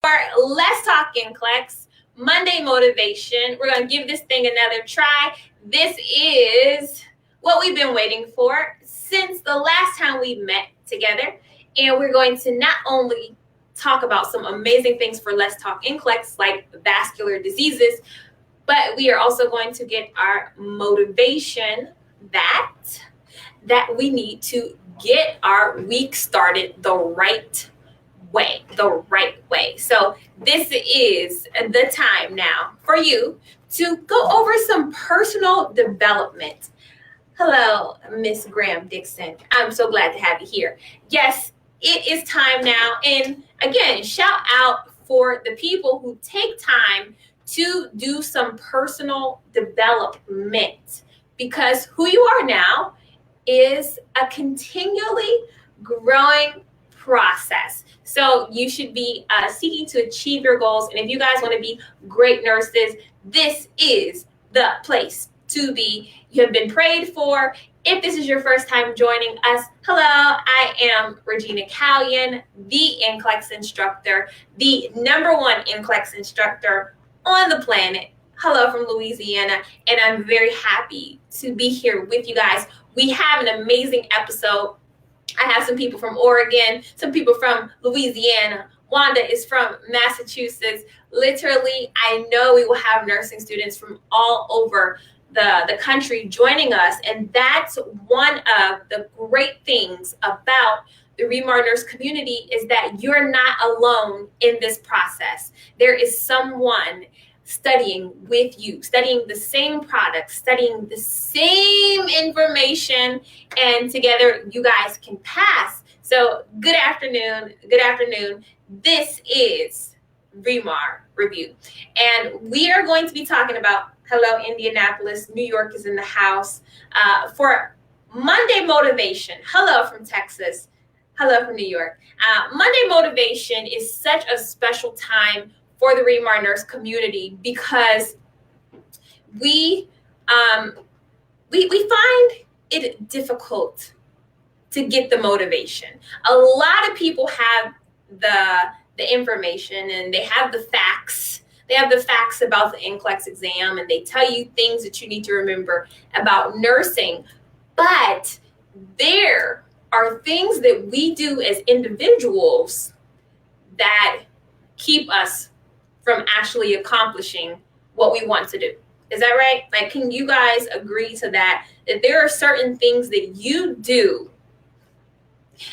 Let's Talk NCLEX Monday Motivation. We're going to give this thing another try. This is what we've been waiting for since the last time we met together. And we're going to not only talk about some amazing things for Let's Talk NCLEX, like vascular diseases, but we are also going to get our motivation that we need to get our week started the right way. So this is the time now for you to go over some personal development. Hello, Miss Graham Dixon. I'm so glad to have you here. Yes, it is time now. And again, shout out for the people who take time to do some personal development, because who you are now is a continually growing process. So you should be seeking to achieve your goals. And if you guys want to be great nurses, this is the place to be. You have been prayed for. If this is your first time joining us, hello, I am Regina Callion, the NCLEX instructor, the #1 NCLEX instructor on the planet. Hello from Louisiana, and I'm very happy to be here with you guys. We have an amazing episode. I have some people from Oregon, some people from Louisiana. Wanda is from Massachusetts. Literally, I know we will have nursing students from all over the country joining us. And that's one of the great things about the Remar Nurse community, is that you're not alone in this process. There is someone studying with you, studying the same products, studying the same information, and together you guys can pass. So good afternoon. This is Remar Review. And we are going to be talking about, hello Indianapolis, New York is in the house, for Monday Motivation. Hello from Texas. Hello from New York. Monday Motivation is such a special time for the Remar Nurse community, because we find it difficult to get the motivation. A lot of people have the information and they have the facts. They have the facts about the NCLEX exam, and they tell you things that you need to remember about nursing. But there are things that we do as individuals that keep us from actually accomplishing what we want to do. Is that right? Like, can you guys agree to that? That there are certain things that you do,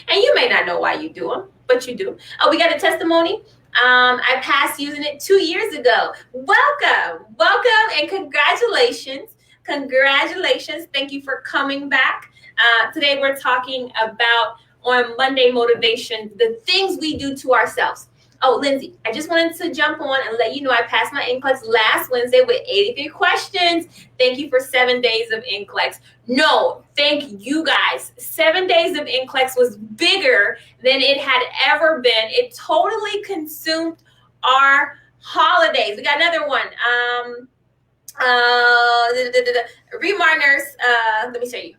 and you may not know why you do them, but you do. Oh, we got a testimony. I passed using it 2 years ago. Welcome, and congratulations. Thank you for coming back. Today we're talking about, on Monday Motivation, the things we do to ourselves. Oh, Lindsay, I just wanted to jump on and let you know I passed my NCLEX last Wednesday with 83 questions. Thank you for 7 days of NCLEX. No, thank you guys. 7 days of NCLEX was bigger than it had ever been. It totally consumed our holidays. We got another one. Remar Nurse. Let me show you.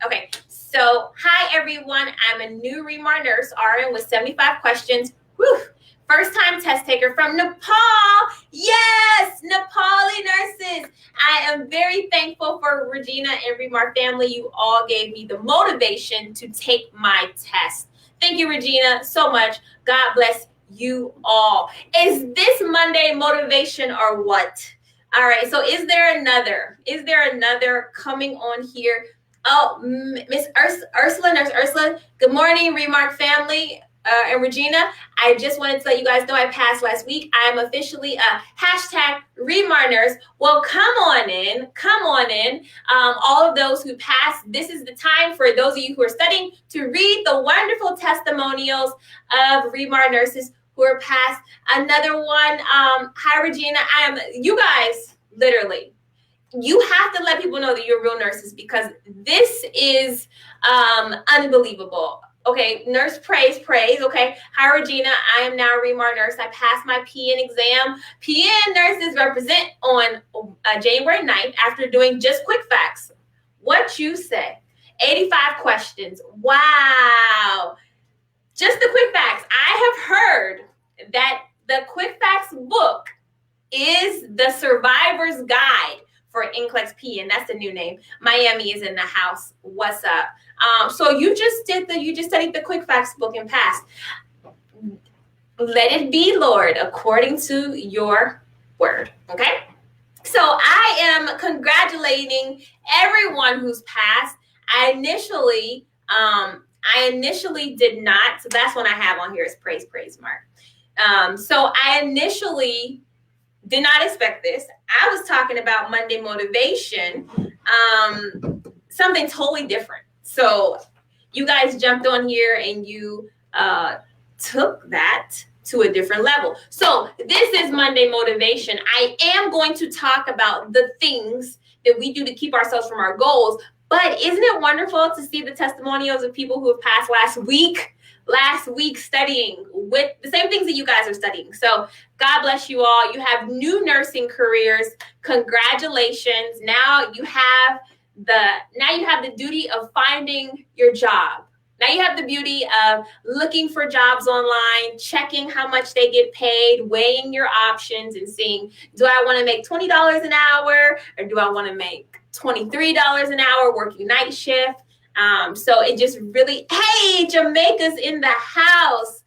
Okay, so hi everyone. I'm a new Remar Nurse RN with 75 questions. Whew. First time test taker from Nepal. Yes, Nepali nurses. I am very thankful for Regina and Remar family. You all gave me the motivation to take my test. Thank you, Regina, so much. God bless you all. Is this Monday motivation or what? All right, so is there another? Coming on here? Oh, Miss Ursula, Nurse Ursula. Good morning, Remar family. And Regina, I just wanted to let you guys know I passed last week. I am officially a #Remar Nurse. Well, come on in. All of those who passed, this is the time for those of you who are studying to read the wonderful testimonials of Remar nurses who are passed. Another one, hi Regina, you guys, literally, you have to let people know that you're real nurses, because this is unbelievable. Okay, nurse praise. Okay, hi Regina, I am now a Remar nurse. I passed my PN exam. PN nurses represent on January 9th after doing just quick facts. What you say? 85 questions. Wow. Just the quick facts. I have heard that The Quick Facts book is the Survivor's Guide for NCLEX P, and that's the new name. Miami is in the house. What's up? So you just studied the Quick Facts book and passed. Let it be, Lord, according to your word. Okay? So I am congratulating everyone who's passed. I initially did not. So that's what I have on here is praise, Mark. So I initially did not expect this. I was talking about Monday motivation, something totally different. So you guys jumped on here and you took that to a different level. So this is Monday motivation. I am going to talk about the things that we do to keep ourselves from our goals. But isn't it wonderful to see the testimonials of people who have passed last week studying with the same things that you guys are studying? So God bless you all. You have new nursing careers. Congratulations. Now you have the duty of finding your job. Now you have the beauty of looking for jobs online, checking how much they get paid, weighing your options and seeing, do I want to make $20 an hour or do I want to make $23 an hour working night shift? So it just really, hey, Jamaica's in the house.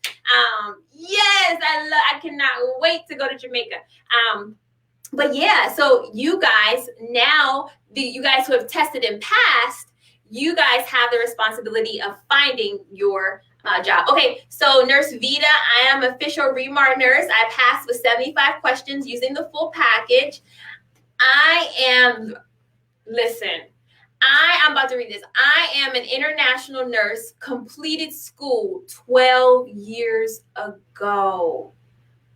Yes, I cannot wait to go to Jamaica. But yeah, so you guys now, you guys who have tested and passed, you guys have the responsibility of finding your job. Okay, so Nurse Vita, I am official Remar nurse. I passed with 75 questions using the full package. I'm about to read this. I am an international nurse, completed school 12 years ago.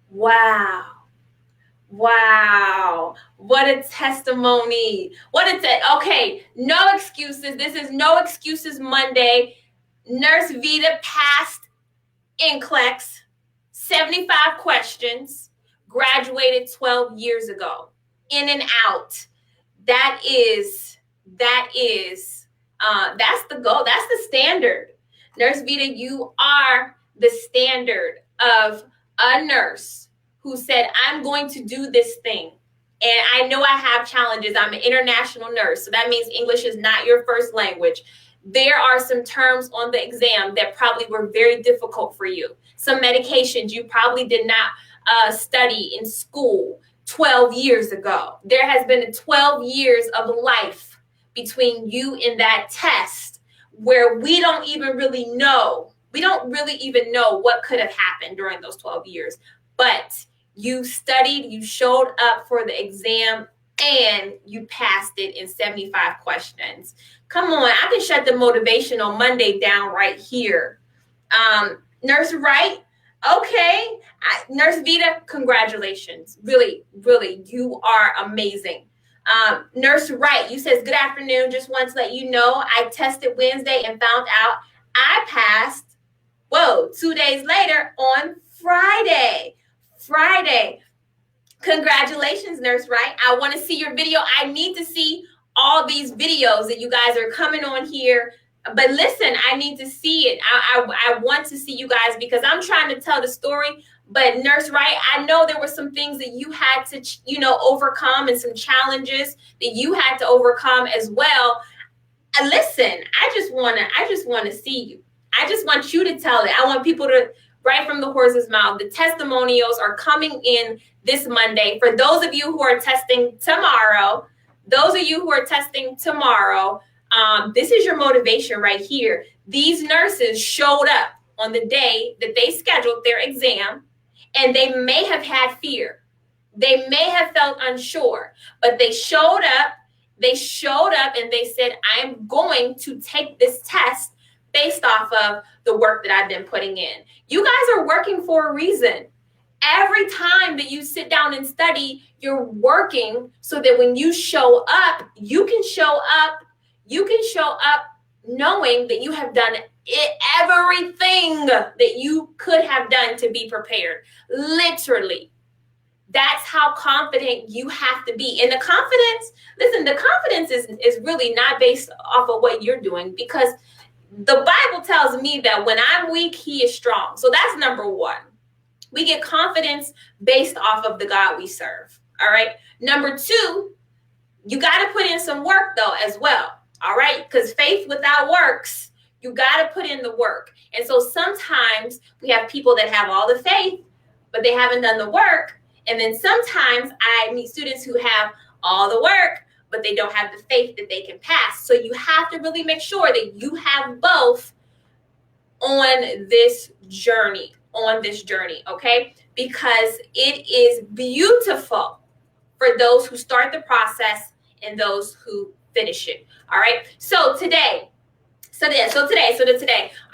Wow. What a testimony. Okay, no excuses. This is no excuses Monday. Nurse Vita passed NCLEX, 75 questions, graduated 12 years ago. In and out. That's the goal. That's the standard. Nurse Vita, you are the standard of a nurse who said, I'm going to do this thing. And I know I have challenges. I'm an international nurse. So that means English is not your first language. There are some terms on the exam that probably were very difficult for you. Some medications you probably did not study in school 12 years ago. There has been 12 years of life between you and that test where we don't really even know what could have happened during those 12 years. But you studied, you showed up for the exam, and you passed it in 75 questions. Come on, I can shut the motivation on Monday down right here. Nurse Wright, okay. Nurse Vita, congratulations. Really, you are amazing. Nurse Wright, you says, good afternoon. Just want to let you know I tested Wednesday and found out I passed, 2 days later on Friday. Congratulations, Nurse Wright. I want to see your video. I need to see all these videos that you guys are coming on here. But listen, I need to see it. I want to see you guys because I'm trying to tell the story. But Nurse Wright, I know there were some things that you had to, overcome and some challenges that you had to overcome as well. Listen, I just want to see you. I just want you to tell it. I want people to, right from the horse's mouth, the testimonials are coming in this Monday. For those of you who are testing tomorrow, this is your motivation right here. These nurses showed up on the day that they scheduled their exam, and they may have had fear. They may have felt unsure, but they showed up. They showed up and they said, I'm going to take this test based off of the work that I've been putting in. You guys are working for a reason. Every time that you sit down and study, you're working so that when you show up, you can show up knowing that you have done everything that you could have done to be prepared. Literally. That's how confident you have to be. And the confidence is really not based off of what you're doing, because the Bible tells me that when I'm weak, he is strong. So that's number one. We get confidence based off of the God we serve. All right. Number two, you got to put in some work though as well. All right. Because faith without works, you got to put in the work. And so sometimes we have people that have all the faith, but they haven't done the work. And then sometimes I meet students who have all the work, but they don't have the faith that they can pass. So you have to really make sure that you have both on this journey, okay? Because it is beautiful for those who start the process and those who finish it. All right. So today,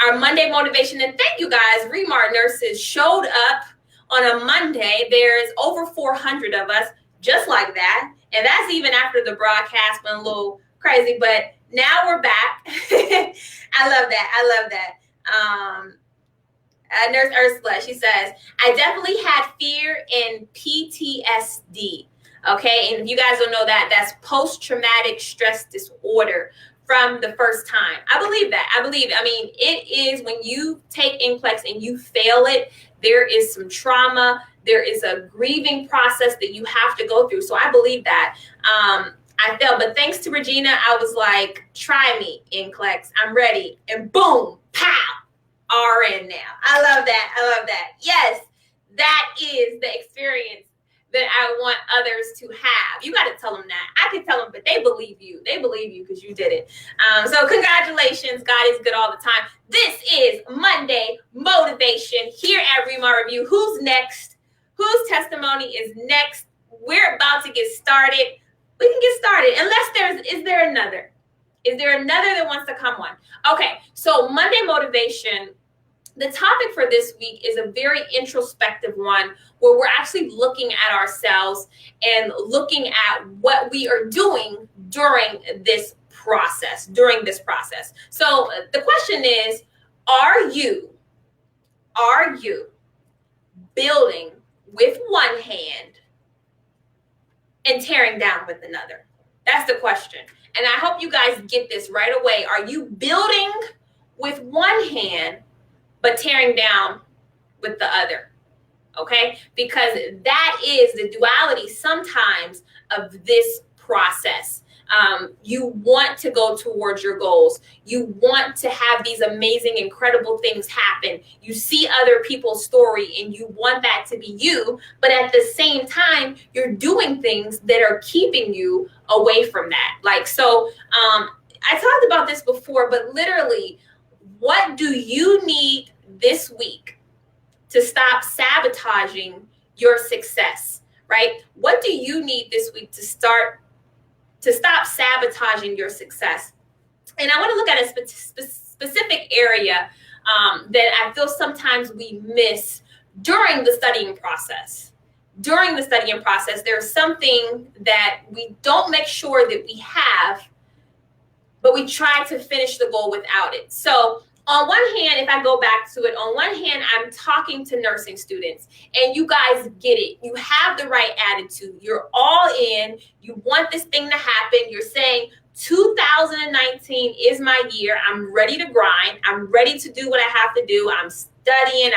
our Monday motivation, and thank you guys, Remar nurses showed up on a Monday. There's over 400 of us just like that. And that's even after the broadcast went a little crazy, but now we're back. I love that. Nurse Ursula, she says, I definitely had fear and PTSD. Okay, and if you guys don't know that, that's post-traumatic stress disorder from the first time. I believe that. I mean, it is when you take NCLEX and you fail it, there is some trauma. There is a grieving process that you have to go through. So I believe that. I failed, but thanks to Regina, I was like, try me, NCLEX. I'm ready. And boom, pow, RN now. I love that. Yes, that is the experience that I want others to have. You got to tell them that. I can tell them, but they believe you. They believe you because you did it. So congratulations. God is good all the time. This is Monday Motivation here at Remar Review. Who's next? Whose testimony is next? We're about to get started. We can get started. Is there another? Is there another that wants to come on? Okay, so Monday Motivation, the topic for this week is a very introspective one where we're actually looking at ourselves and looking at what we are doing during this process. So the question is, are you building with one hand and tearing down with another? That's the question. And I hope you guys get this right away. Are you building with one hand but tearing down with the other? Okay? Because that is the duality sometimes of this process. You want to go towards your goals. You want to have these amazing, incredible things happen. You see other people's story and you want that to be you, but at the same time, you're doing things that are keeping you away from that. I talked about this before, but literally, what do you need this week to stop sabotaging your success, right? What do you need this week to stop sabotaging your success? And I want to look at a specific area that I feel sometimes we miss during the studying process. During the studying process, there's something that we don't make sure that we have, but we try to finish the goal without it. So on one hand, if I go back to it, on one hand, I'm talking to nursing students and you guys get it. You have the right attitude. You're all in. You want this thing to happen. You're saying 2019 is my year. I'm ready to grind. I'm ready to do what I have to do. I'm studying.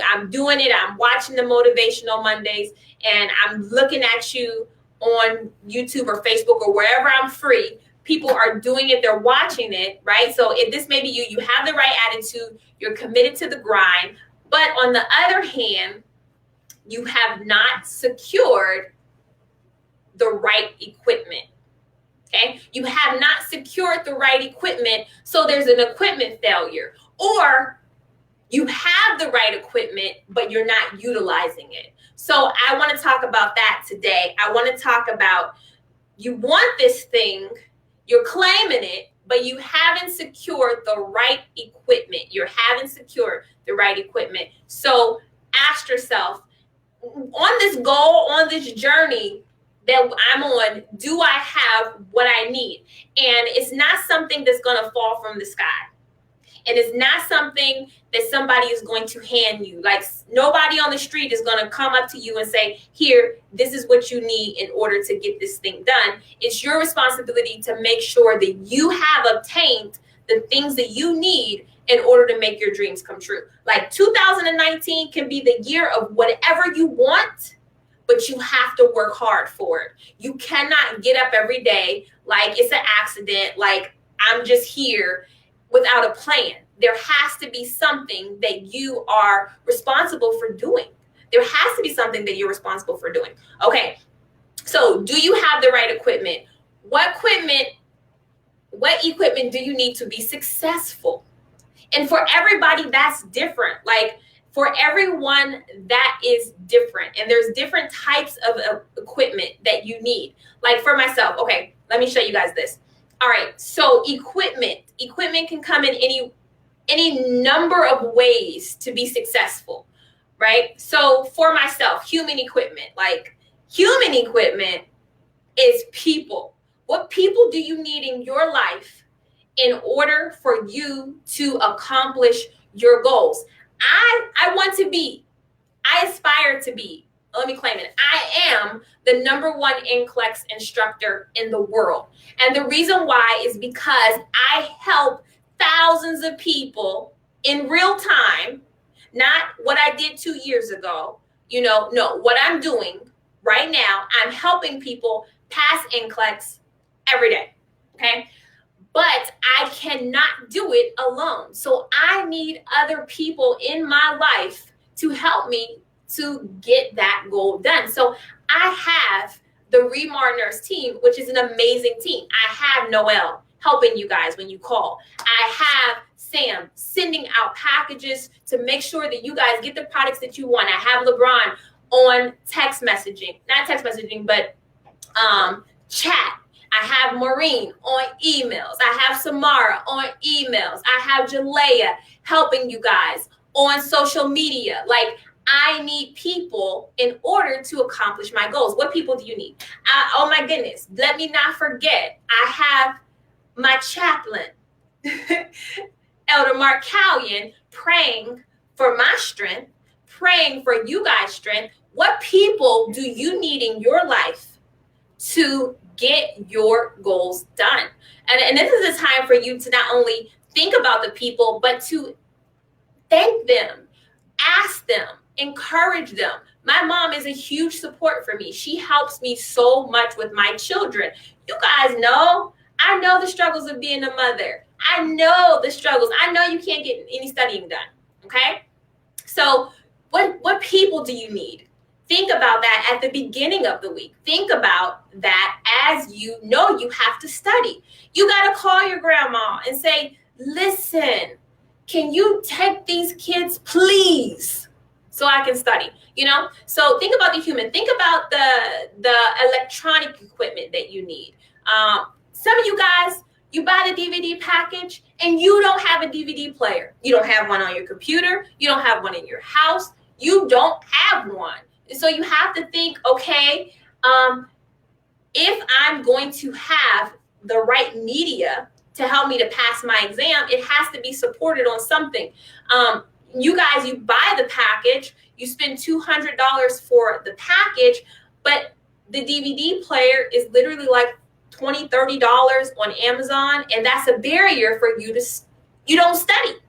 I'm doing it. I'm watching the Motivational Mondays and I'm looking at you on YouTube or Facebook or wherever I'm free. People are doing it. They're watching it, right? So if this may be you, you have the right attitude. You're committed to the grind. But on the other hand, you have not secured the right equipment, okay? You have not secured the right equipment, so there's an equipment failure. Or you have the right equipment, but you're not utilizing it. So I want to talk about that today. I want to talk about you want this thing, you're claiming it, but you haven't secured the right equipment. So ask yourself, on this goal, on this journey that I'm on, do I have what I need? And it's not something that's going to fall from the sky. And it's not something that somebody is going to hand you. Like nobody on the street is going to come up to you and say, here, this is what you need in order to get this thing done. It's your responsibility to make sure that you have obtained the things that you need in order to make your dreams come true. Like 2019 can be the year of whatever you want, but you have to work hard for it. You cannot get up every day like it's an accident, like I'm just here without a plan. There has to be something that you are responsible for doing. There has to be something that you're responsible for doing. Okay, so do you have the right equipment? What equipment do you need to be successful? And for everybody, that's different. Like for everyone, that is different. And there's different types of equipment that you need. Like for myself, okay, let me show you guys this. All right, so equipment can come in any number of ways to be successful, right? So for myself, human equipment is people. What people do you need in your life in order for you to accomplish your goals? I aspire to be, let me claim it, I am the #1 NCLEX instructor in the world. And the reason why is because I help thousands of people in real time, not what I did 2 years ago. No, what I'm doing right now, I'm helping people pass NCLEX every day, okay? But I cannot do it alone. So I need other people in my life to help me to get that goal done. So I have the Remar Nurse team, which is an amazing team. I have Noelle helping you guys when you call. I have Sam sending out packages to make sure that you guys get the products that you want. I have LeBron on text messaging, not text messaging, but chat. I have Maureen on emails. I have Samara on emails. I have Jalea helping you guys on social media. Like, I need people in order to accomplish my goals. What people do you need? Oh my goodness. Let me not forget. I have my chaplain, Elder Mark Callion, praying for my strength, praying for you guys' strength. What people do you need in your life to get your goals done? And this is a time for you to not only think about the people, but to thank them, ask them, encourage them. My mom is a huge support for me. She helps me so much with my children. You guys know, I know the struggles of being a mother. I know the struggles. I know you can't get any studying done, okay? So what people do you need? Think about that at the beginning of the week. Think about that as you know you have to study. You got to call your grandma and say, listen, can you take these kids, please, so I can study? So think about the human. Think about the electronic equipment that you need. Some of you guys, you buy the DVD package and you don't have a DVD player. You don't have one on your computer. You don't have one in your house. You don't have one. So you have to think, okay, if I'm going to have the right media to help me to pass my exam, it has to be supported on something. You guys, you buy the package, you spend $200 for the package, but the DVD player is literally like $20, $30 on Amazon, and that's a barrier for you don't study.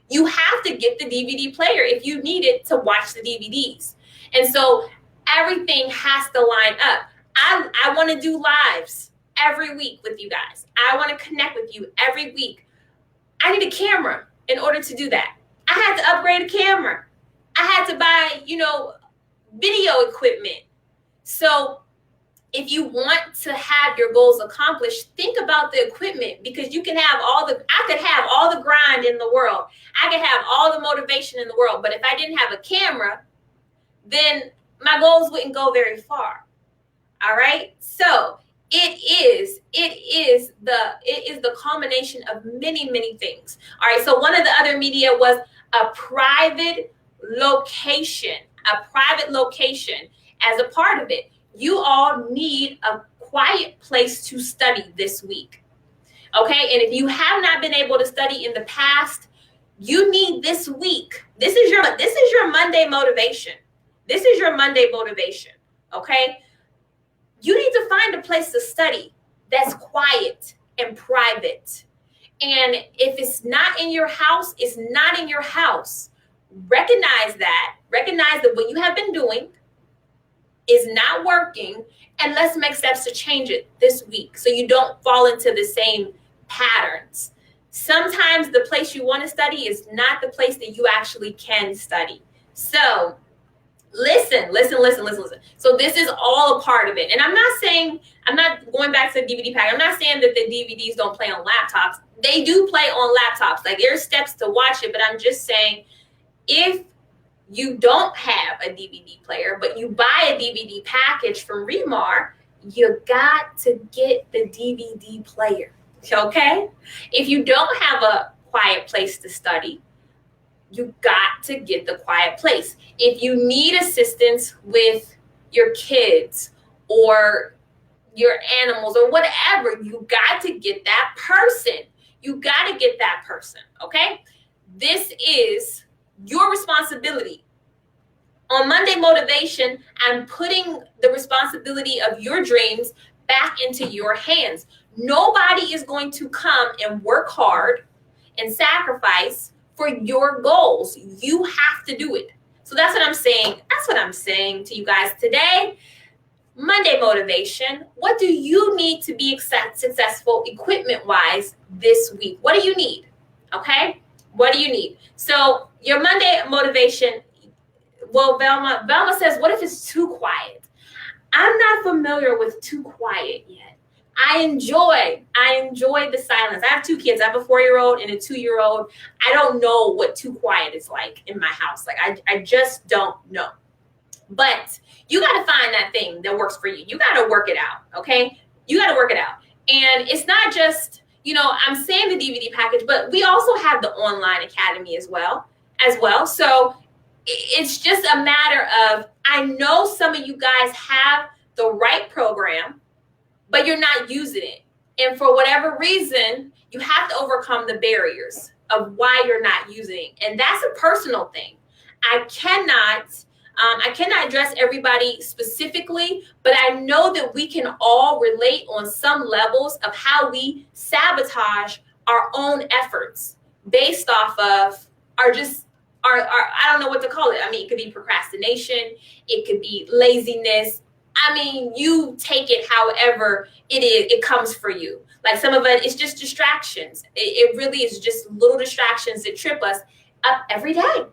You have to get the DVD player if you need it to watch the DVDs. And so everything has to line up. I want to do lives every week with you guys. I want to connect with you every week. I need a camera in order to do that. I had to upgrade a camera. I had to buy, video equipment. So if you want to have your goals accomplished, think about the equipment, because you can have I could have all the grind in the world. I could have all the motivation in the world. But if I didn't have a camera, then my goals wouldn't go very far. All right. So it is the culmination of many, many things. All right. So one of the other media was a private location as a part of it. You all need a quiet place to study this week. Okay. And if you have not been able to study in the past, you need this week. This is your Monday motivation. This is your Monday motivation, okay? You need to find a place to study that's quiet and private. And if it's not in your house, it's not in your house. Recognize that. Recognize that what you have been doing is not working, and let's make steps to change it this week so you don't fall into the same patterns. Sometimes the place you want to study is not the place that you actually can study. So listen. So this is all a part of it. And I'm not going back to the DVD pack. I'm not saying that the DVDs don't play on laptops. They do play on laptops. Like, there's steps to watch it, but I'm just saying, if you don't have a DVD player, but you buy a DVD package from Remar, you got to get the DVD player, okay? If you don't have a quiet place to study, you got to get the quiet place. If you need assistance with your kids or your animals or whatever, you got to get that person. You got to get that person, okay? This is your responsibility. On Monday Motivation, I'm putting the responsibility of your dreams back into your hands. Nobody is going to come and work hard and sacrifice for your goals. You have to do it. So that's what I'm saying. That's what I'm saying to you guys today. Monday Motivation. What do you need to be successful equipment-wise this week? What do you need? Okay? What do you need? So your Monday Motivation, well, Velma says, what if it's too quiet? I'm not familiar with too quiet yet. I enjoy the silence. I have two kids. I have a 4-year-old and a 2-year-old. I don't know what too quiet is like in my house. Like, I just don't know. But you got to find that thing that works for you. You got to work it out, okay? You got to work it out. And it's not just, I'm saying the DVD package, but we also have the online academy as well. So it's just a matter of, I know some of you guys have the right program, but you're not using it. And for whatever reason, you have to overcome the barriers of why you're not using it. And that's a personal thing. I cannot address everybody specifically, but I know that we can all relate on some levels of how we sabotage our own efforts based off of our I don't know what to call it. I mean, it could be procrastination. It could be laziness. I mean, you take it however it comes for you. Like, some of it is just distractions. It really is just little distractions that trip us up every day.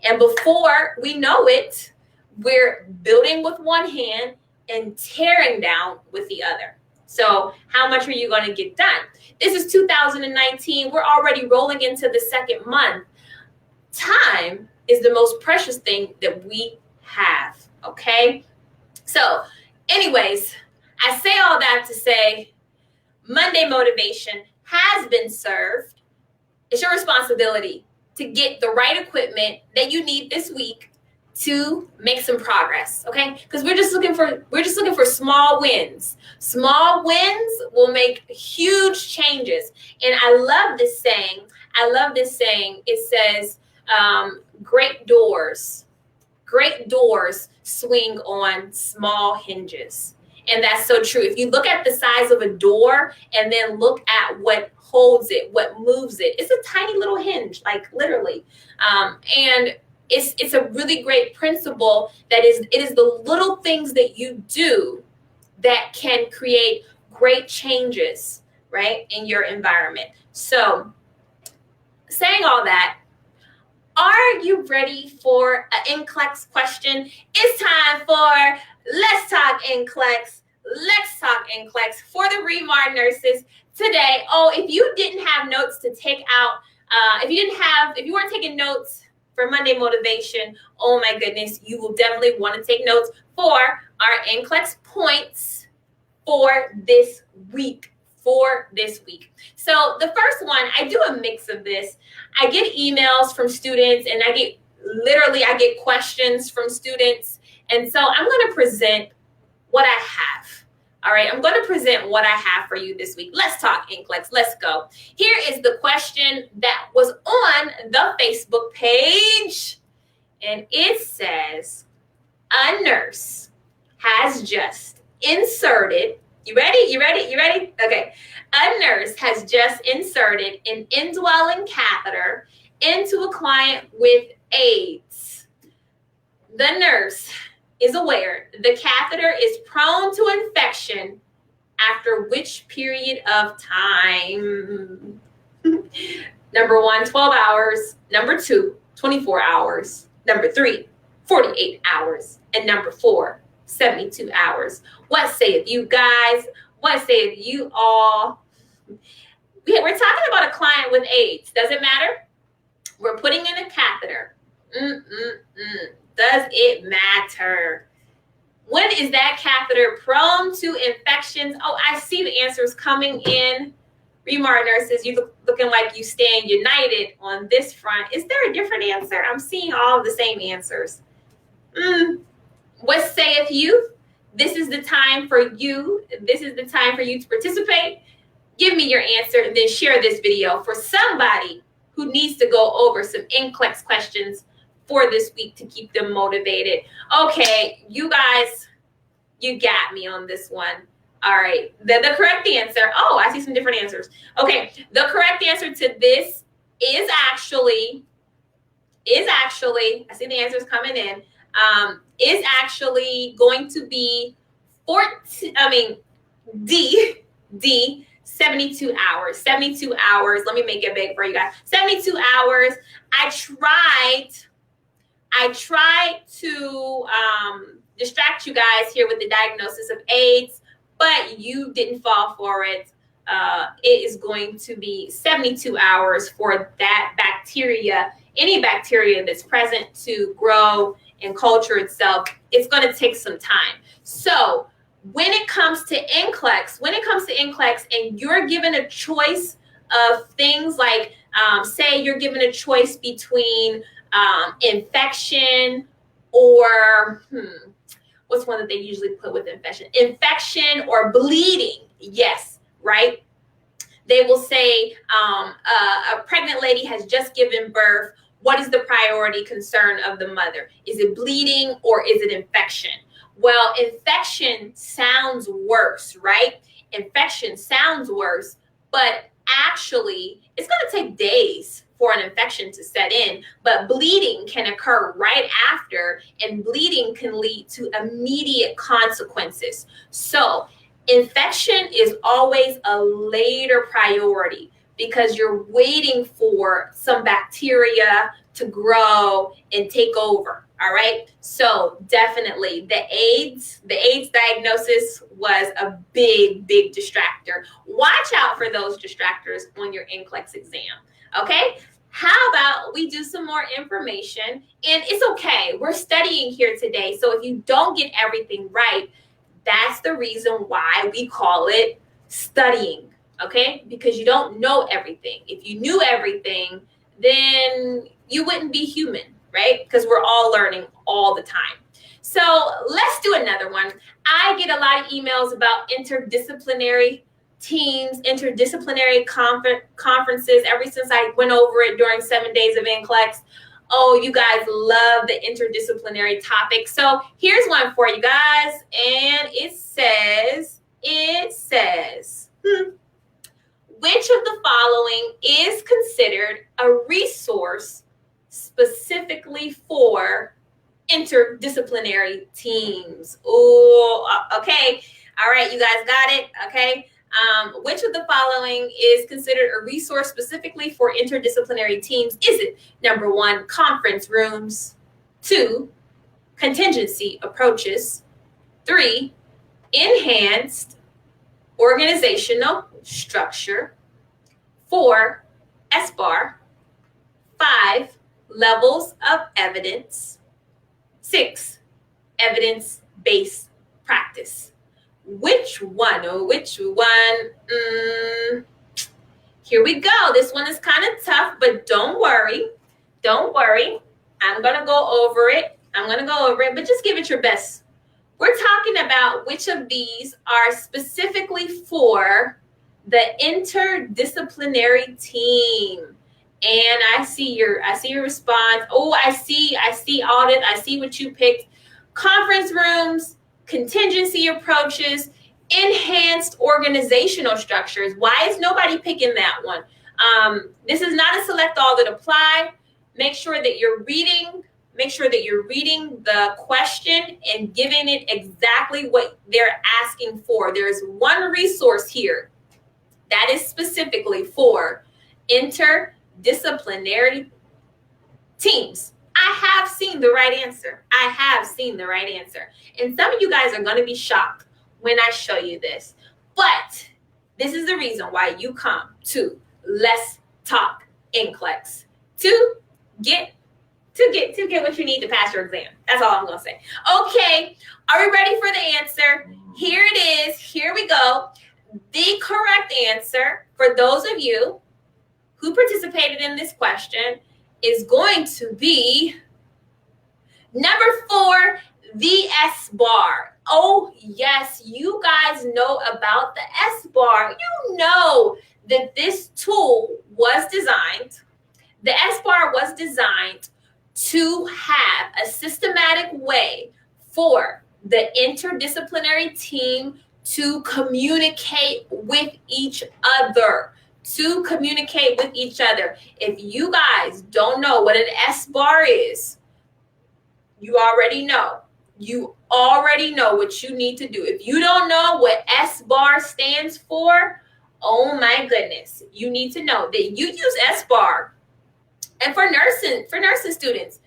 And before we know it, we're building with one hand and tearing down with the other. So how much are you going to get done? This is 2019. We're already rolling into the second month. Time is the most precious thing that we have, okay? So anyways, I say all that to say Monday Motivation has been served. It's your responsibility to get the right equipment that you need this week to make some progress, okay? Because we're just looking for small wins. Small wins will make huge changes. And I love this saying. It says, great doors swing on small hinges. And that's so true. If you look at the size of a door and then look at what holds it, what moves it, it's a tiny little hinge, like literally. And it's a really great principle that it is the little things that you do that can create great changes, right, in your environment. So saying all that, are you ready for an NCLEX question? It's time for Let's Talk NCLEX. Let's Talk NCLEX for the Remar nurses today. Oh, if you didn't have notes to take out, if you weren't taking notes for Monday Motivation, oh my goodness, you will definitely want to take notes for our NCLEX points for this week. So the first one, I do a mix of this. I get emails from students and I get questions from students. And so I'm going to present what I have. All right, I'm going to present what I have for you this week. Let's talk NCLEX. Let's go. Here is the question that was on the Facebook page. And it says, a nurse has just inserted You ready? You ready? You ready? Okay. A nurse has just inserted an indwelling catheter into a client with AIDS. The nurse is aware the catheter is prone to infection after which period of time? Number one, 12 hours. Number two, 24 hours. Number three, 48 hours. And number four, 72 hours. What sayeth you guys? What sayeth you all? We're talking about a client with AIDS. Does it matter? We're putting in a catheter. Does it matter? When is that catheter prone to infections? Oh, I see the answers coming in. Remar nurses, you looking like you stand united on this front. Is there a different answer? I'm seeing all of the same answers. What saith you? This is the time for you. This is the time for you to participate. Give me your answer and then share this video for somebody who needs to go over some NCLEX questions for this week to keep them motivated. Okay, you guys, you got me on this one. All right, the correct answer. Oh, I see some different answers. Okay, the correct answer to this is actually, I see the answers coming in, is actually going to be D, 72 hours. 72 hours. Let me make it big for you guys. 72 hours. I tried to distract you guys here with the diagnosis of AIDS, but you didn't fall for it. It is going to be 72 hours for that bacteria, any bacteria that's present, to grow and culture itself. It's going to take some time. So when it comes to NCLEX, and you're given a choice of things like, say you're given a choice between infection or, what's one that they usually put with infection? Infection or bleeding. Yes, right? They will say a pregnant lady has just given birth. What is the priority concern of the mother? Is it bleeding or is it infection? Well, infection sounds worse, right? Infection sounds worse, but actually it's going to take days for an infection to set in, but bleeding can occur right after, and bleeding can lead to immediate consequences. So infection is always a later priority because you're waiting for some bacteria to grow and take over. All right. So definitely the AIDS diagnosis was a big distractor. Watch out for those distractors on your NCLEX exam. Okay. How about we do some more information? And it's okay. We're studying here today. So if you don't get everything right, that's the reason why we call it studying. Okay. Because you don't know everything. If you knew everything, then you wouldn't be human, right? Because we're all learning all the time. So let's do another one. I get a lot of emails about interdisciplinary teams, interdisciplinary conferences ever since I went over it during 7 days of NCLEX. Oh, you guys love the interdisciplinary topic. So here's one for you guys. And it says, which of the following is considered a resource specifically for interdisciplinary teams? Oh, okay. All right, you guys got it. Okay. Which of the following is considered a resource specifically for interdisciplinary teams? Is it number one, conference rooms, 2, contingency approaches, 3, enhanced organizational structure, 4, SBAR, 5, levels of evidence, 6, evidence-based practice? Which one? Here we go. This one is kind of tough, but don't worry. I'm going to go over it. But just give it your best. We're talking about which of these are specifically for the interdisciplinary team. And I see your response. Oh, I see audit. I see what you picked. Conference rooms, contingency approaches, Enhanced organizational structures. Why is nobody picking that one? This is not a select all that apply. Make sure that you're reading. Make sure that you're reading the question and giving it exactly what they're asking for. There's one resource here that is specifically for interdisciplinary teams. I have seen the right answer. I have seen the right answer. And some of you guys are going to be shocked when I show you this. But this is the reason why you come to Let's Talk NCLEX to get what you need to pass your exam. That's all I'm going to say. Okay, are we ready for the answer? Here it is. Here we go. The correct answer for those of you who participated in this question is going to be number 4, the S-bar. Oh, yes, you guys know about the S-bar. You know that this tool was designed, the S-bar was designed to have a systematic way for the interdisciplinary team to communicate with each other. If you guys don't know what an S-bar is, you already know. You already know what you need to do. If you don't know what S-bar stands for, oh my goodness, you need to know that you use S-bar. And for nursing students,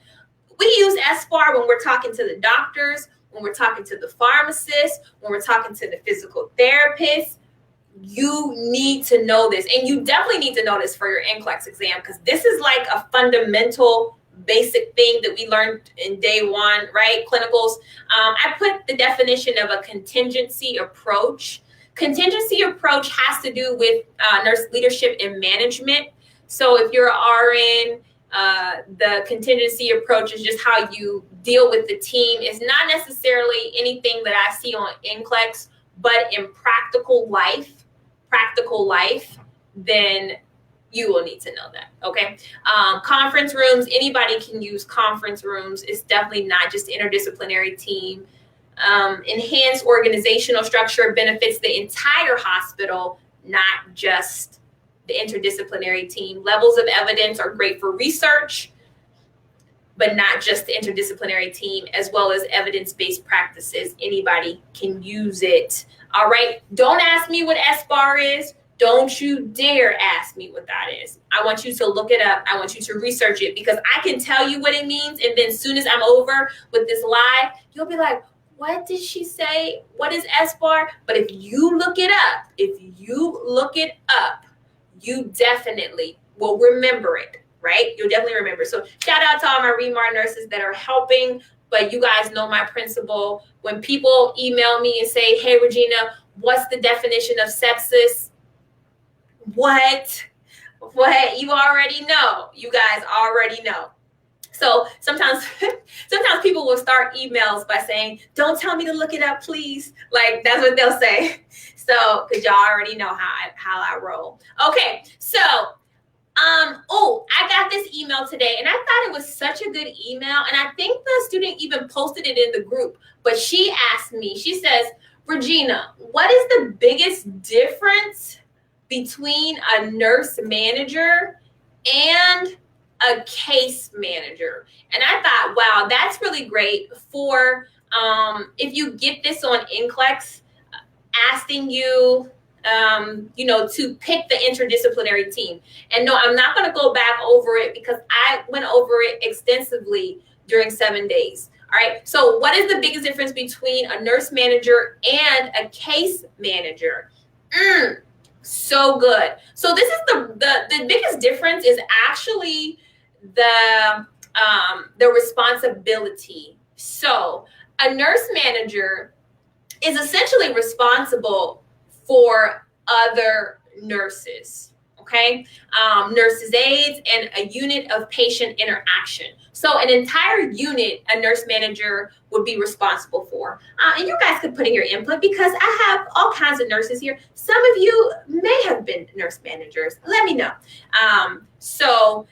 we use S-bar when we're talking to the doctors, when we're talking to the pharmacists, when we're talking to the physical therapists. You need to know this. And you definitely need to know this for your NCLEX exam, because this is like a fundamental basic thing that we learned in day 1, right? Clinicals. I put the definition of a contingency approach. Contingency approach has to do with nurse leadership and management. So if you're RN, the contingency approach is just how you deal with the team. It's not necessarily anything that I see on NCLEX, but in practical life, then you will need to know that, okay? Conference rooms, anybody can use conference rooms. It's definitely not just interdisciplinary team. Enhanced organizational structure benefits the entire hospital, not just the interdisciplinary team. Levels of evidence are great for research, but not just the interdisciplinary team, as well as evidence-based practices. Anybody can use it. All right, don't ask me what S-bar is. Don't you dare ask me what that is. I want you to look it up. I want you to research it, because I can tell you what it means, and then as soon as I'm over with this live, you'll be like, what did she say? What is S-bar? But if you look it up, you definitely will remember it, right? You'll definitely remember. So shout out to all my REMAR nurses that are helping, but you guys know my principle. When people email me and say, hey, Regina, what's the definition of sepsis? What? You already know. You guys already know. So sometimes people will start emails by saying, don't tell me to look it up, please. Like, that's what they'll say. So, because y'all already know how I roll. Okay, so, I got this email today, and I thought it was such a good email, and I think the student even posted it in the group, but she asked me, she says, Regina, what is the biggest difference between a nurse manager and a case manager? And I thought, wow, that's really great for if you get this on NCLEX, asking you, to pick the interdisciplinary team. And no, I'm not going to go back over it, because I went over it extensively during 7 days. All right. So what is the biggest difference between a nurse manager and a case manager? So good. So this is the biggest difference is actually the responsibility. So a nurse manager is essentially responsible for other nurses, okay? Nurses' aides and a unit of patient interaction. So an entire unit a nurse manager would be responsible for. And you guys could put in your input, because I have all kinds of nurses here. Some of you may have been nurse managers. Let me know. So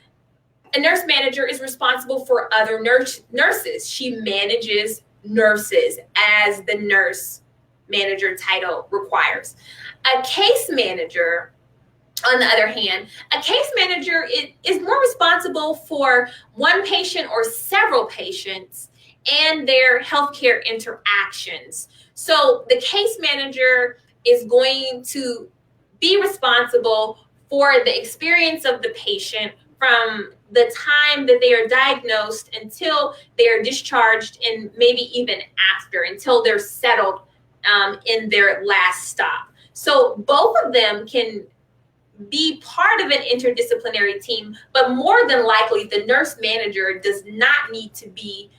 a nurse manager is responsible for other nurses. She manages nurses as the nurse manager title requires. A case manager, on the other hand, a case manager is more responsible for one patient or several patients and their healthcare interactions. So the case manager is going to be responsible for the experience of the patient from the time that they are diagnosed until they are discharged, and maybe even after, until they're settled in their last stop. So both of them can be part of an interdisciplinary team, but more than likely the nurse manager does not need to be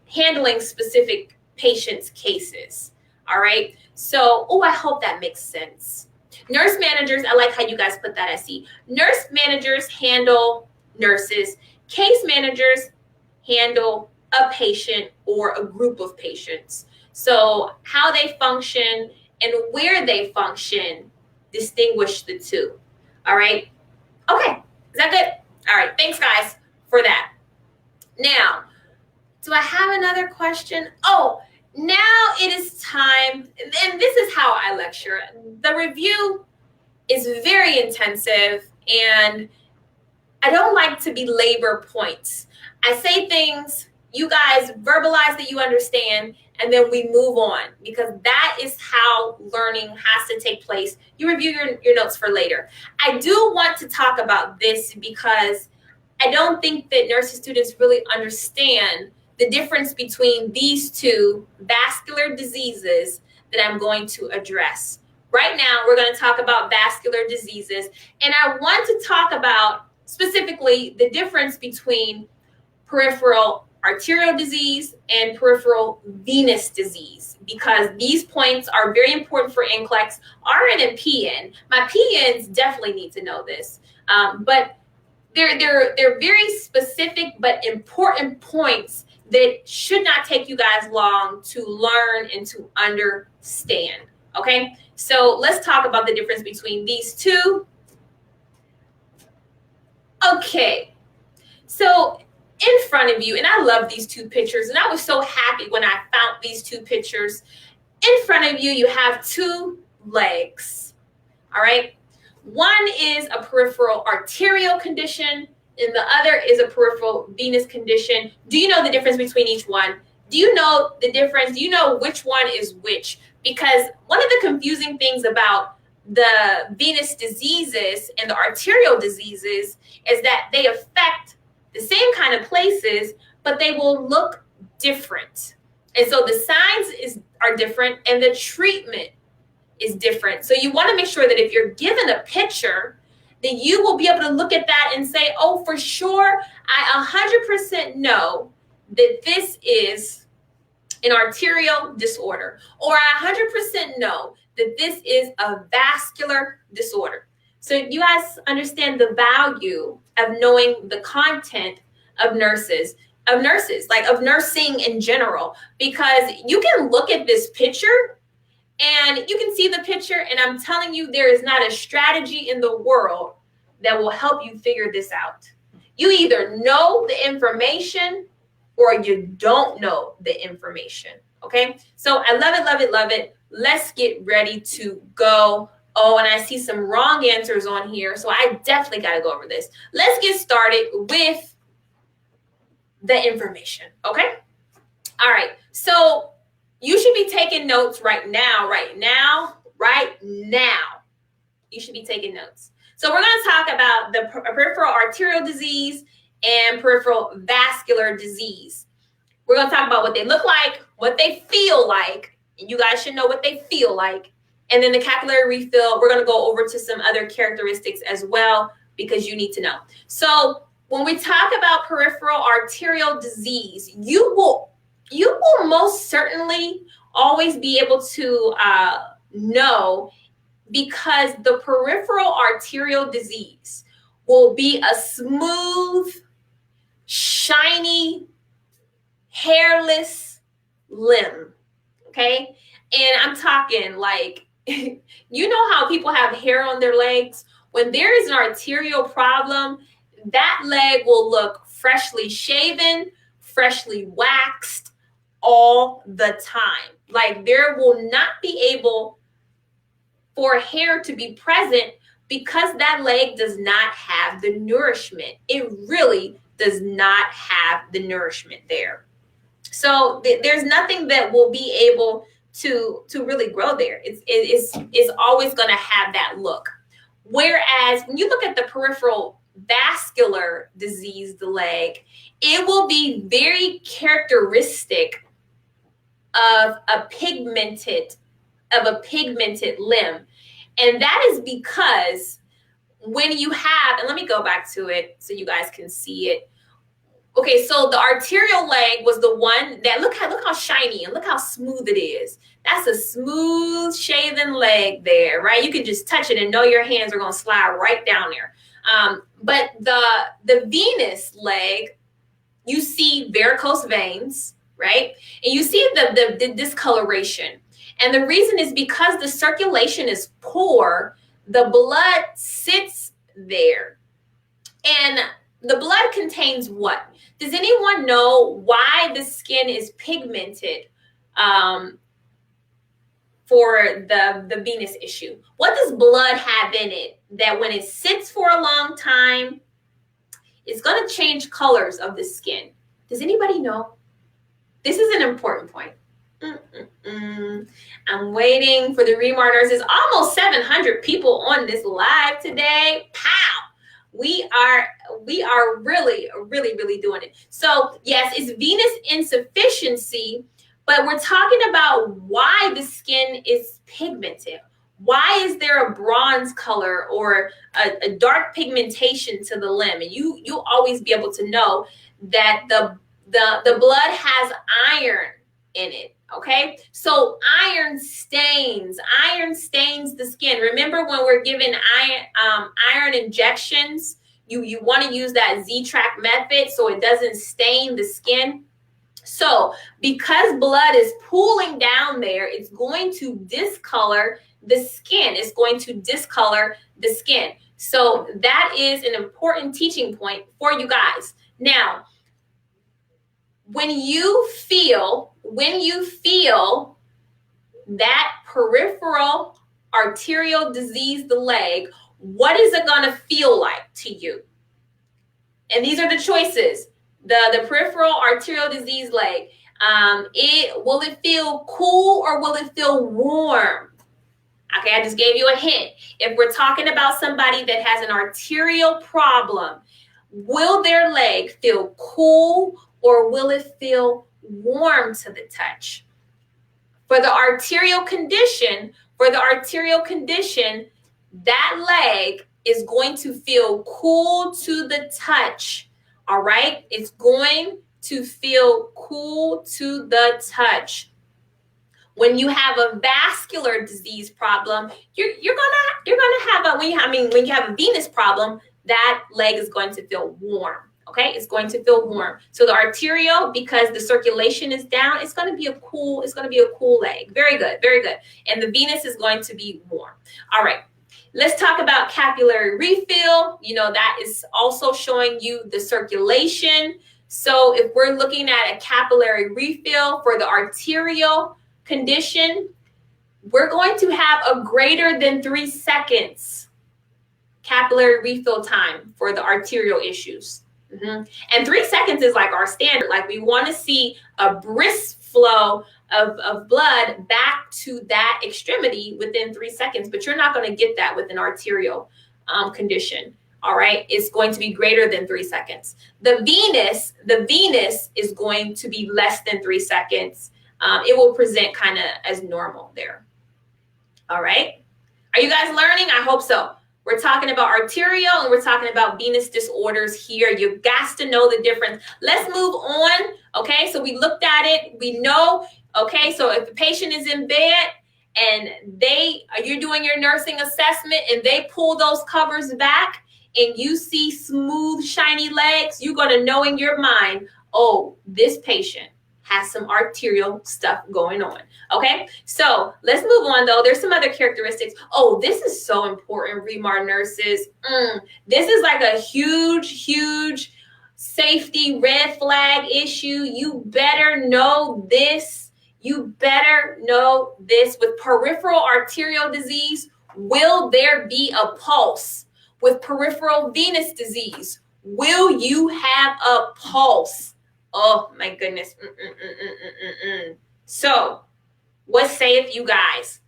handling specific patients' cases. All right. So, I hope that makes sense. Nurse managers, I like how you guys put that. I see. Nurse managers handle nurses. Case managers handle a patient or a group of patients. So how they function and where they function distinguish the two. All right. Okay. Is that good? All right. Thanks, guys, for that. Now, do I have another question? Oh, now it is time. And this is how I lecture. The review is very intensive, and I don't like to belabor points. I say things, you guys verbalize that you understand, and then we move on, because that is how learning has to take place. You review your notes for later. I do want to talk about this because I don't think that nursing students really understand the difference between these two vascular diseases that I'm going to address. Right now, we're going to talk about vascular diseases, and I want to talk about specifically the difference between peripheral arterial disease and peripheral venous disease, because these points are very important for NCLEX, RN and PN. My PNs definitely need to know this, but they're very specific but important points that should not take you guys long to learn and to understand. Okay, so let's talk about the difference between these two. Okay, so in front of you, and I love these two pictures, and I was so happy when I found these two pictures. In front of you, you have two legs, all right? One is a peripheral arterial condition, and the other is a peripheral venous condition. Do you know the difference between each one? Do you know the difference? Do you know which one is which? Because one of the confusing things about the venous diseases and the arterial diseases is that they affect the same kind of places, but they will look different. And so the signs are different, and the treatment is different. So you want to make sure that if you're given a picture, then you will be able to look at that and say, oh, for sure, I 100% know that this is an arterial disorder, or I 100% know that this is a vascular disorder. So you guys understand the value of knowing the content of nurses, like of nursing in general, because you can look at this picture and you can see the picture, and I'm telling you, there is not a strategy in the world that will help you figure this out. You either know the information or you don't know the information, okay? So I love it, love it, love it. Let's get ready to go. Oh, and I see some wrong answers on here, so I definitely got to go over this. Let's get started with the information, okay? All right, so you should be taking notes right now. You should be taking notes. So we're going to talk about the peripheral arterial disease and peripheral vascular disease. We're going to talk about what they look like, what they feel like, and you guys should know what they feel like. And then the capillary refill, we're going to go over to some other characteristics as well, because you need to know. So when we talk about peripheral arterial disease, you will most certainly always be able to know, because the peripheral arterial disease will be a smooth, shiny, hairless limb, okay? And I'm talking like, you know how people have hair on their legs? When there is an arterial problem, that leg will look freshly shaven, freshly waxed, all the time. Like there will not be able for hair to be present because that leg does not have the nourishment. It really does not have the nourishment there. So there's nothing that will be able to really grow there. It's always going to have that look. Whereas when you look at the peripheral vascular disease, the leg, it will be very characteristic of a pigmented limb. And that is because when you have, and let me go back to it so you guys can see it. Okay, so the arterial leg was the one that look how shiny and look how smooth it is. That's a smooth shaven leg there, right? You can just touch it and know your hands are going to slide right down there. But the venous leg, you see varicose veins, right? And you see the discoloration. And the reason is because the circulation is poor, the blood sits there. And the blood contains what? Does anyone know why the skin is pigmented for the venous issue? What does blood have in it that when it sits for a long time, it's going to change colors of the skin? Does anybody know? This is an important point. I'm waiting for the Remar nurses. Almost 700 people on this live today. Pow! We are really doing it. So yes, it's venous insufficiency, but we're talking about why the skin is pigmented. Why is there a bronze color or a dark pigmentation to the limb? And you'll always be able to know that the blood has iron in it. Okay, so iron stains the skin. Remember when we're given iron injections, you want to use that Z-track method so it doesn't stain the skin. So because blood is pooling down there, it's going to discolor the skin. It's going to discolor the skin. So that is an important teaching point for you guys. Now, when you feel that peripheral arterial disease, the leg, what is it going to feel like to you? And these are the choices. The peripheral arterial disease leg. Will it feel cool or will it feel warm? Okay, I just gave you a hint. If we're talking about somebody that has an arterial problem, will their leg feel cool or will it feel warm to the touch? For the arterial condition, that leg is going to feel cool to the touch. All right? It's going to feel cool to the touch. When you have a vascular disease problem, you're gonna have when you have a venous problem, that leg is going to feel warm. Okay, it's going to feel warm. So the arterial, because the circulation is down, it's going to be a cool leg. Very good, very good. And the venous is going to be warm. All right, let's talk about capillary refill. You know, that is also showing you the circulation. So if we're looking at a capillary refill for the arterial condition, we're going to have a greater than 3 seconds capillary refill time for the arterial issues. And 3 seconds is like our standard. Like we want to see a brisk flow of blood back to that extremity within 3 seconds, but you're not going to get that with an arterial condition. All right, it's going to be greater than 3 seconds. The venous is going to be less than 3 seconds. It will present kind of as normal there. All right, are you guys learning? I hope so. We're talking about arterial and we're talking about venous disorders here. You've got to know the difference. Let's move on. Okay, so we looked at it. We know. Okay, so if the patient is in bed and you're doing your nursing assessment and they pull those covers back and you see smooth, shiny legs, you're going to know in your mind, oh, this patient has some arterial stuff going on. Okay, so let's move on though. There's some other characteristics. Oh, this is so important, Remar nurses. This is like a huge safety red flag issue. You better know this. You better know this. With peripheral arterial disease, will there be a pulse? With peripheral venous disease, will you have a pulse? Oh my goodness. So, what saith you guys?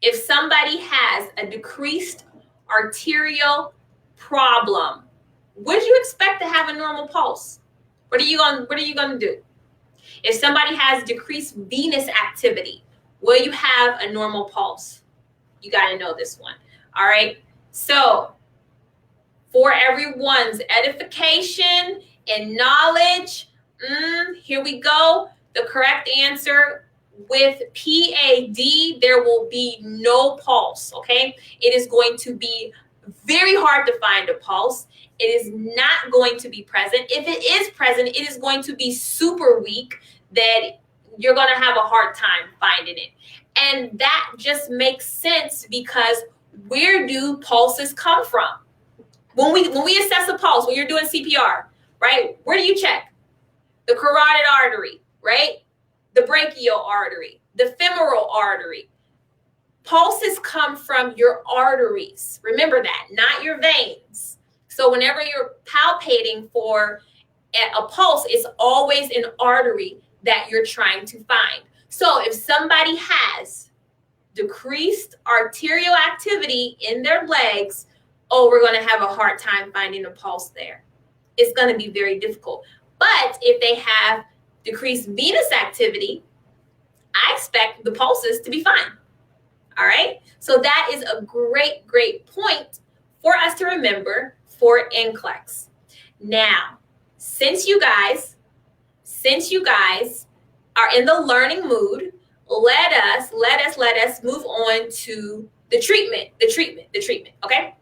If somebody has a decreased arterial problem, would you expect to have a normal pulse? What are you going to do? If somebody has decreased venous activity, will you have a normal pulse? You got to know this one. All right. So, for everyone's edification and knowledge, here we go. The correct answer, with PAD, there will be no pulse, okay? It is going to be very hard to find a pulse. It is not going to be present. If it is present, it is going to be super weak that you're going to have a hard time finding it. And that just makes sense, because where do pulses come from? When we assess a pulse, when you're doing CPR, right? Where do you check? The carotid artery, right? The brachial artery, the femoral artery. Pulses come from your arteries. Remember that, not your veins. So whenever you're palpating for a pulse, it's always an artery that you're trying to find. So if somebody has decreased arterial activity in their legs, oh, we're going to have a hard time finding a pulse there. It's going to be very difficult. But if they have decreased venous activity, I expect the pulses to be fine. All right. So that is a great, great point for us to remember for NCLEX. Now, since you guys are in the learning mood, let us move on to the treatment. Okay.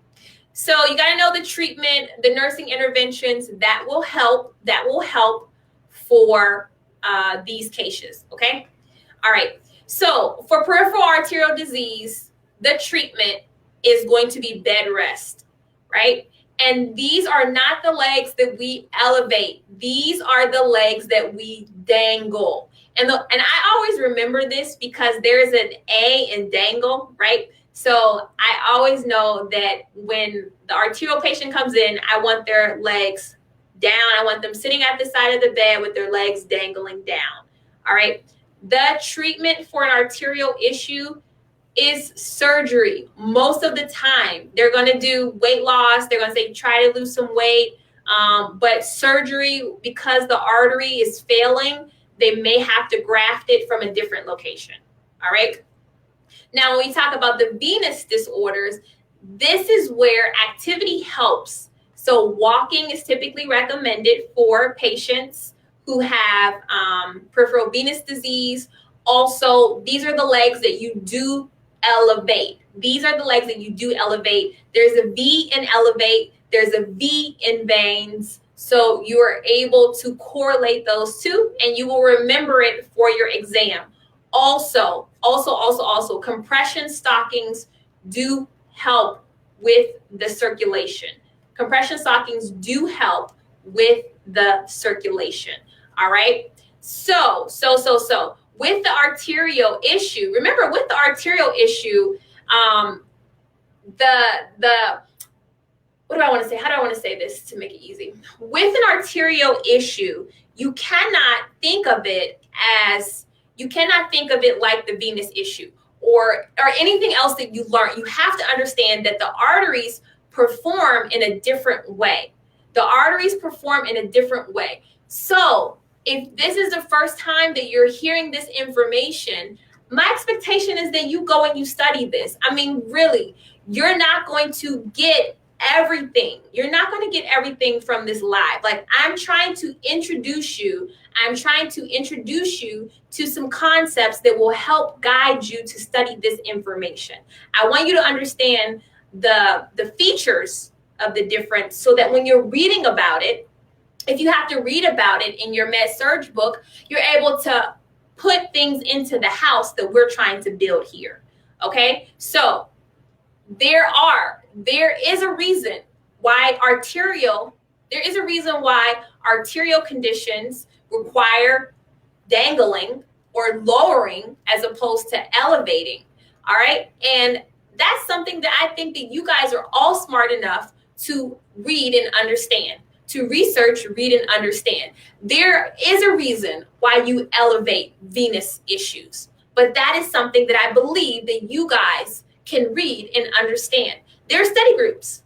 So you got to know the treatment, the nursing interventions that will help for these cases. Okay. All right. So for peripheral arterial disease, the treatment is going to be bed rest, right? And these are not the legs that we elevate. These are the legs that we dangle. And I always remember this because there's an A in dangle, right? So I always know that when the arterial patient comes in, I want their legs down. I want them sitting at the side of the bed with their legs dangling down. All right. The treatment for an arterial issue is surgery. Most of the time, they're going to do weight loss. They're going to say, try to lose some weight. But surgery, because the artery is failing, they may have to graft it from a different location. All right. Now, when we talk about the venous disorders, this is where activity helps. So walking is typically recommended for patients who have peripheral venous disease. Also, these are the legs that you do elevate. These are the legs that you do elevate. There's a V in elevate. There's a V in veins. So you are able to correlate those two, and you will remember it for your exam. Also, compression stockings do help with the circulation. Compression stockings do help with the circulation. All right. So with the arterial issue, remember with the arterial issue, what do I want to say? How do I want to say this to make it easy? With an arterial issue, you cannot think of it like the venous issue or anything else that you learn. You have to understand that the arteries perform in a different way. So if this is the first time that you're hearing this information, my expectation is that you go and you study this. I mean, really, you're not going to get everything. You're not going to get everything from this live. Like, I'm trying to introduce you to some concepts that will help guide you to study this information. I want you to understand the features of the difference so that when you're reading about it, if you have to read about it in your med-surg book, you're able to put things into the house that we're trying to build here. Okay? So there is a reason why arterial There is a reason why arterial conditions require dangling or lowering as opposed to elevating. All right. And that's something that I think that you guys are all smart enough to read and understand, to research, read, and understand. There is a reason why you elevate venous issues, but that is something that I believe that you guys can read and understand. There are study groups.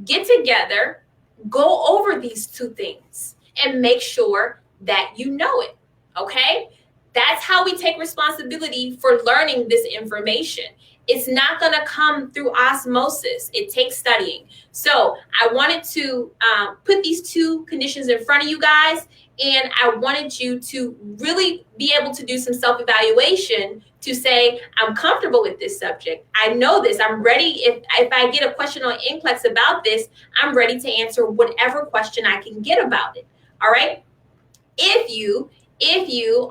Get together, go over these two things, and make sure that you know it. Okay? That's how we take responsibility for learning this information. It's not going to come through osmosis. It takes studying. So I wanted to put these two conditions in front of you guys, and I wanted you to really be able to do some self-evaluation to say, I'm comfortable with this subject. I know this. I'm ready. If I get a question on NCLEX about this, I'm ready to answer whatever question I can get about it. All right? If you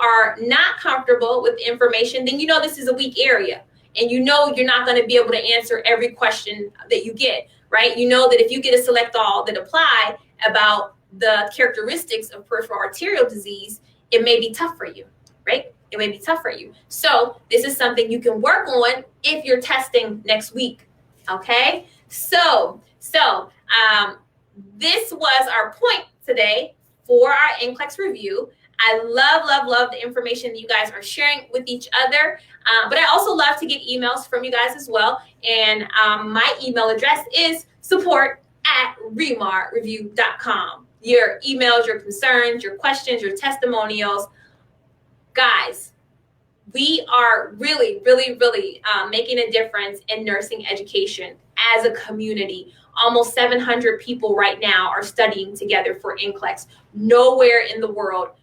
are not comfortable with information, then you know this is a weak area. And you know you're not going to be able to answer every question that you get, right? You know that if you get a select all that apply about the characteristics of peripheral arterial disease, it may be tough for you, right? It may be tough for you. So this is something you can work on if you're testing next week, okay? So this was our point today for our NCLEX review. I love the information that you guys are sharing with each other. But I also love to get emails from you guys as well. And my email address is support@remarreview.com. Your emails, your concerns, your questions, your testimonials. Guys, we are really making a difference in nursing education as a community. Almost 700 people right now are studying together for NCLEX. Nowhere in the world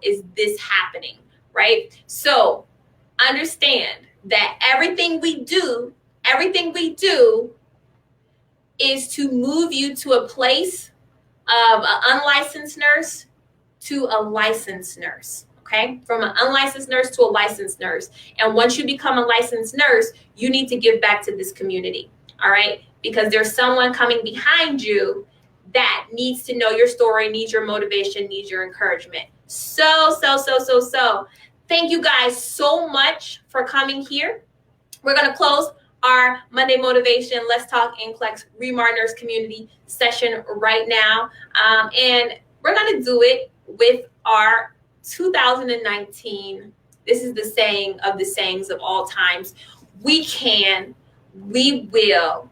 is this happening, right? So understand that everything we do is to move you to a place of an unlicensed nurse to a licensed nurse, okay? From an unlicensed nurse to a licensed nurse. And once you become a licensed nurse, you need to give back to this community, all right? Because there's someone coming behind you that needs to know your story, needs your motivation, needs your encouragement. So. Thank you guys so much for coming here. We're going to close our Monday Motivation Let's Talk NCLEX Remar Nurse Community session right now. And we're going to do it with our 2019. This is the saying of the sayings of all times. We can, we will,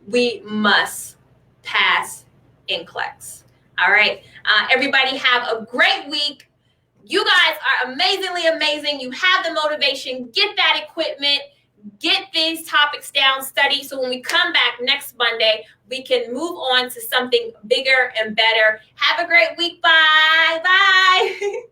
we must pass NCLEX. All right. Everybody have a great week. You guys are amazingly amazing. You have the motivation. Get that equipment. Get these topics down, study. So when we come back next Monday, we can move on to something bigger and better. Have a great week. Bye. Bye.